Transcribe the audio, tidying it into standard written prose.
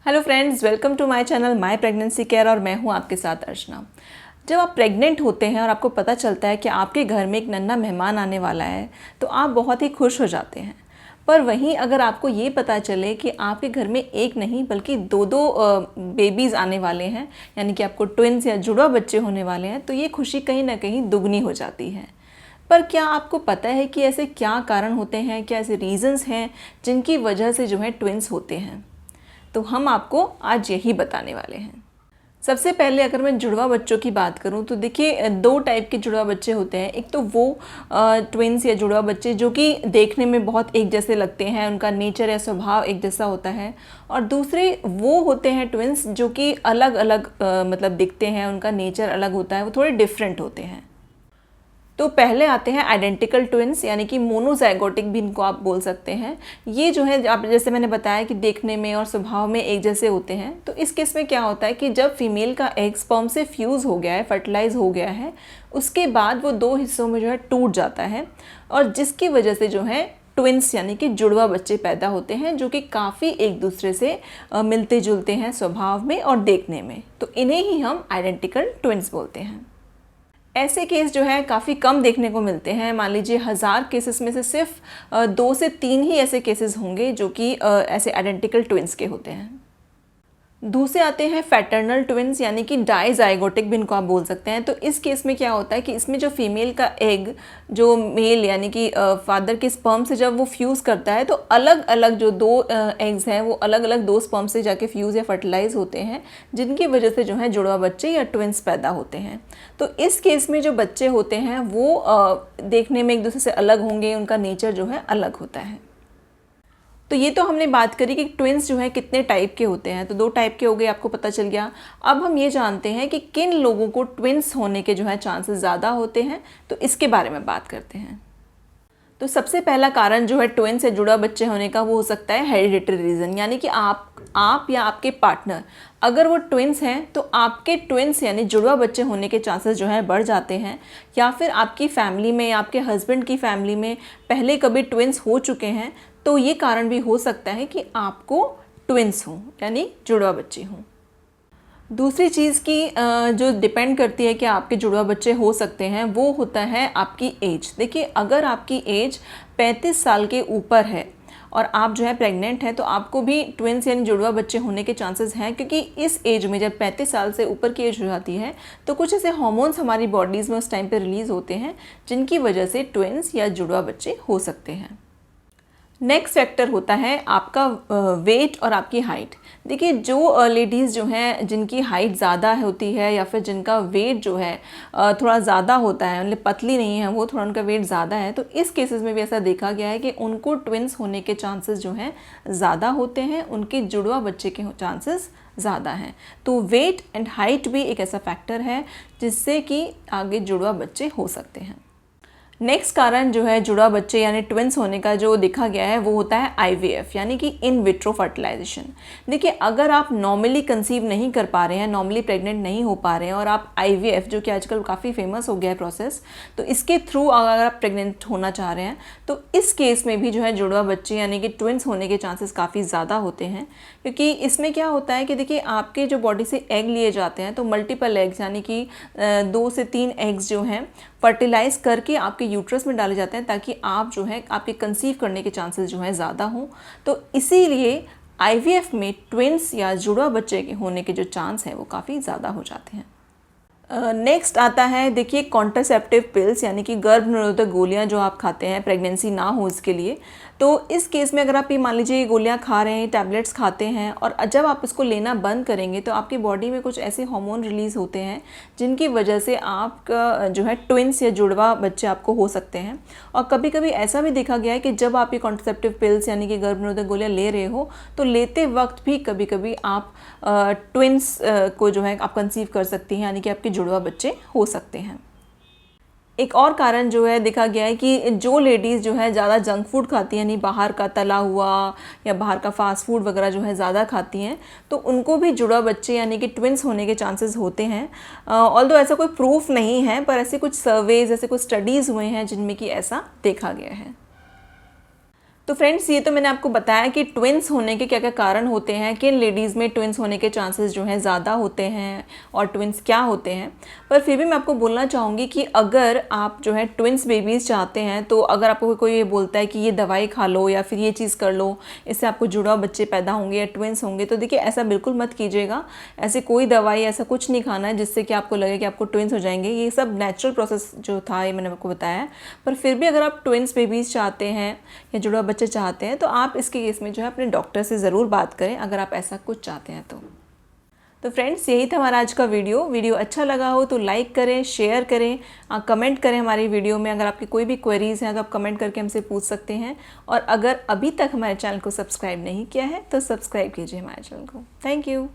Hello friends, welcome to my channel my pregnancy care और मैं हूं आपके साथ अर्चना। जब आप प्रेग्नेंट होते हैं और आपको पता चलता है कि आपके घर में एक नन्हा मेहमान आने वाला है तो आप बहुत ही खुश हो जाते हैं। पर वहीं अगर आपको ये पता चले कि आपके घर में एक नहीं बल्कि दो दो बेबीज़ आने वाले हैं, यानी कि आपको ट्विन्स या जुड़वा बच्चे होने वाले हैं, तो ये खुशी कहीं ना कहीं दुगनी हो जाती है। पर क्या आपको पता है कि ऐसे क्या कारण होते हैं, क्या ऐसे रीज़न्स हैं जिनकी वजह से जो है ट्विन्स होते हैं? तो हम आपको आज यही बताने वाले हैं। सबसे पहले अगर मैं जुड़वा बच्चों की बात करूं तो देखिए, दो टाइप के जुड़वा बच्चे होते हैं। एक तो वो ट्विन्स या जुड़वा बच्चे जो कि देखने में बहुत एक जैसे लगते हैं, उनका नेचर या स्वभाव एक जैसा होता है, और दूसरे वो होते हैं ट्विन्स जो कि अलग अलग मतलब दिखते हैं, उनका नेचर अलग होता है, वो थोड़े डिफरेंट होते हैं। तो पहले आते हैं आइडेंटिकल ट्विन्स, यानी कि मोनोजाइगोटिक भी इनको आप बोल सकते हैं। ये जो है, आप जैसे मैंने बताया कि देखने में और स्वभाव में एक जैसे होते हैं। तो इस केस में क्या होता है कि जब फीमेल का एग स्पर्म से फ्यूज़ हो गया है, फर्टिलाइज हो गया है, उसके बाद वो दो हिस्सों में जो है टूट जाता है, और जिसकी वजह से जो है ट्विन्स यानी कि जुड़वा बच्चे पैदा होते हैं, जो कि काफ़ी एक दूसरे से मिलते जुलते हैं स्वभाव में और देखने में। तो इन्हें ही हम आइडेंटिकल ट्विन्स बोलते हैं। ऐसे केस जो है काफ़ी कम देखने को मिलते हैं। मान लीजिए 1000 केसेस में से सिर्फ 2 से 3 ही ऐसे केसेस होंगे जो कि ऐसे आइडेंटिकल ट्विन्स के होते हैं। दूसरे आते हैं फैटर्नल ट्विन्स, यानी कि डाइजाइगोटिक भी इनको आप बोल सकते हैं। तो इस केस में क्या होता है कि इसमें जो फीमेल का एग जो मेल यानी कि फादर के स्पर्म से जब वो फ्यूज़ करता है, तो अलग अलग जो दो एग्स हैं वो अलग अलग दो स्पर्म से जाके फ्यूज़ या फर्टिलाइज होते हैं, जिनकी वजह से जो है जुड़वा बच्चे या ट्विन्स पैदा होते हैं। तो इस केस में जो बच्चे होते हैं वो देखने में एक दूसरे से अलग होंगे, उनका नेचर जो है अलग होता है। तो ये तो हमने बात करी कि ट्विन्स जो है कितने टाइप के होते हैं। तो 2 टाइप के हो गए, आपको पता चल गया। अब हम ये जानते हैं कि किन लोगों को ट्विन्स होने के जो है चांसेस ज़्यादा होते हैं, तो इसके बारे में बात करते हैं। तो सबसे पहला कारण जो है ट्विन्स या जुड़वा बच्चे होने का वो हो सकता है हेरिडिटरी रीज़न, यानी कि आप या आपके पार्टनर अगर वो ट्विन्स हैं तो आपके ट्विन्स यानी जुड़वा बच्चे होने के चांसेस जो है बढ़ जाते हैं। या फिर आपकी फैमिली में या आपके हस्बैंड की फैमिली में पहले कभी ट्विन्स हो चुके हैं, तो ये कारण भी हो सकता है कि आपको ट्विन्स हों यानी जुड़वा बच्चे हों। दूसरी चीज़ की जो डिपेंड करती है कि आपके जुड़वा बच्चे हो सकते हैं, वो होता है आपकी एज। देखिए, अगर आपकी एज 35 साल के ऊपर है और आप जो है प्रेग्नेंट हैं, तो आपको भी ट्विन्स यानी जुड़वा बच्चे होने के चांसेस हैं, क्योंकि इस एज में जब 35 साल से ऊपर की एज हो जाती है तो कुछ ऐसे हार्मोन्स हमारी बॉडीज़ में उस टाइम पे रिलीज़ होते हैं, जिनकी वजह से ट्विन्स या जुड़वा बच्चे हो सकते हैं। नेक्स्ट फैक्टर होता है आपका वेट और आपकी हाइट। देखिए, जो लेडीज़ जो हैं जिनकी हाइट ज़्यादा होती है या फिर जिनका वेट जो है थोड़ा ज़्यादा होता है, मतलब पतली नहीं है वो, थोड़ा उनका वेट ज़्यादा है, तो इस केसेस में भी ऐसा देखा गया है कि उनको ट्विन्स होने के चांसेस जो हैं ज़्यादा होते हैं, उनके जुड़वा बच्चे के चांसेस ज़्यादा हैं। तो वेट एंड हाइट भी एक ऐसा फैक्टर है जिससे कि आगे जुड़वा बच्चे हो सकते हैं। नेक्स्ट कारण जो है जुड़वा बच्चे यानी ट्विन्स होने का जो देखा गया है वो होता है IVF, यानी कि इन विट्रो फर्टिलाइजेशन। देखिए, अगर आप नॉर्मली कंसीव नहीं कर पा रहे हैं, नॉर्मली प्रेग्नेंट नहीं हो पा रहे हैं, और आप IVF जो कि आजकल काफ़ी फेमस हो गया है प्रोसेस, तो इसके थ्रू अगर आप प्रेग्नेंट होना चाह रहे हैं, तो इस केस में भी जो है जुड़वा बच्चे यानी कि ट्विन्स होने के चांसेस काफ़ी ज़्यादा होते हैं। क्योंकि इसमें क्या होता है कि देखिए, आपके जो बॉडी से एग लिए जाते हैं, तो मल्टीपल एग्स यानी कि 2 से 3 एग्स जो हैं फर्टिलाइज करके आपके यूट्रस में डाले जाते हैं, ताकि आप जो है आपके कंसीव करने के चांसेस जो हैं ज़्यादा हों। तो इसीलिए IVF में ट्विन्स या जुड़वा बच्चे के होने के जो चांस हैं वो काफ़ी ज़्यादा हो जाते हैं। नेक्स्ट आता है, देखिए, कॉन्ट्रासेप्टिव पिल्स, यानी कि गर्भ निरोधक गोलियां जो आप खाते हैं प्रेगनेंसी ना हो इसके लिए। तो इस केस में अगर आप ये मान लीजिए गोलियां खा रहे हैं, टैबलेट्स खाते हैं, और जब आप इसको लेना बंद करेंगे तो आपकी बॉडी में कुछ ऐसे हार्मोन रिलीज़ होते हैं जिनकी वजह से आपका जो है ट्विन्स या जुड़वा बच्चे आपको हो सकते हैं। और कभी कभी ऐसा भी देखा गया है कि जब आप ये कॉन्ट्रासेप्टिव पिल्स यानी कि गर्भ निरोधक गोलियाँ ले रहे हो, तो लेते वक्त भी कभी कभी आप ट्विन्स को जो है आप कंसीव कर सकती हैं, यानी कि आपके जुड़वा बच्चे हो सकते हैं। एक और कारण जो है देखा गया है कि जो लेडीज़ जो है ज़्यादा जंक फूड खाती हैं, यानी बाहर का तला हुआ या बाहर का फास्ट फूड वगैरह जो है ज़्यादा खाती हैं, तो उनको भी जुड़वा बच्चे यानी कि ट्विन्स होने के चांसेस होते हैं। ऑल्दो ऐसा कोई प्रूफ नहीं है, पर ऐसे कुछ सर्वेज, ऐसे कुछ स्टडीज़ हुए हैं जिनमें कि ऐसा देखा गया है। तो फ्रेंड्स, ये तो मैंने आपको बताया कि ट्विन्स होने के क्या क्या कारण होते हैं, किन लेडीज़ में ट्विन्स होने के चांसेस जो हैं ज़्यादा होते हैं और ट्विन्स क्या होते हैं। पर फिर भी मैं आपको बोलना चाहूँगी कि अगर आप जो है ट्विन्स बेबीज़ चाहते हैं, तो अगर आपको कोई ये बोलता है कि ये दवाई खा लो या फिर ये चीज़ कर लो, इससे आपको जुड़वा बच्चे पैदा होंगे या ट्विन्स होंगे, तो देखिए ऐसा बिल्कुल मत कीजिएगा। ऐसे कोई दवाई ऐसा कुछ नहीं खाना है जिससे कि आपको लगे कि आपको ट्विन्स हो जाएंगे। ये सब नेचुरल प्रोसेस जो था ये मैंने आपको बताया। पर फिर भी अगर आप ट्विन्स बेबीज़ चाहते हैं या जुड़वा बच्चे चाहते हैं, तो आप इसके केस में जो है अपने डॉक्टर से ज़रूर बात करें, अगर आप ऐसा कुछ चाहते हैं तो फ्रेंड्स, यही था हमारा आज का वीडियो अच्छा लगा हो तो लाइक करें, शेयर करें, कमेंट करें हमारी वीडियो में। अगर आपकी कोई भी क्वेरीज़ हैं तो आप कमेंट करके हमसे पूछ सकते हैं। और अगर अभी तक हमारे चैनल को सब्सक्राइब नहीं किया है तो सब्सक्राइब कीजिए हमारे चैनल को। Thank you.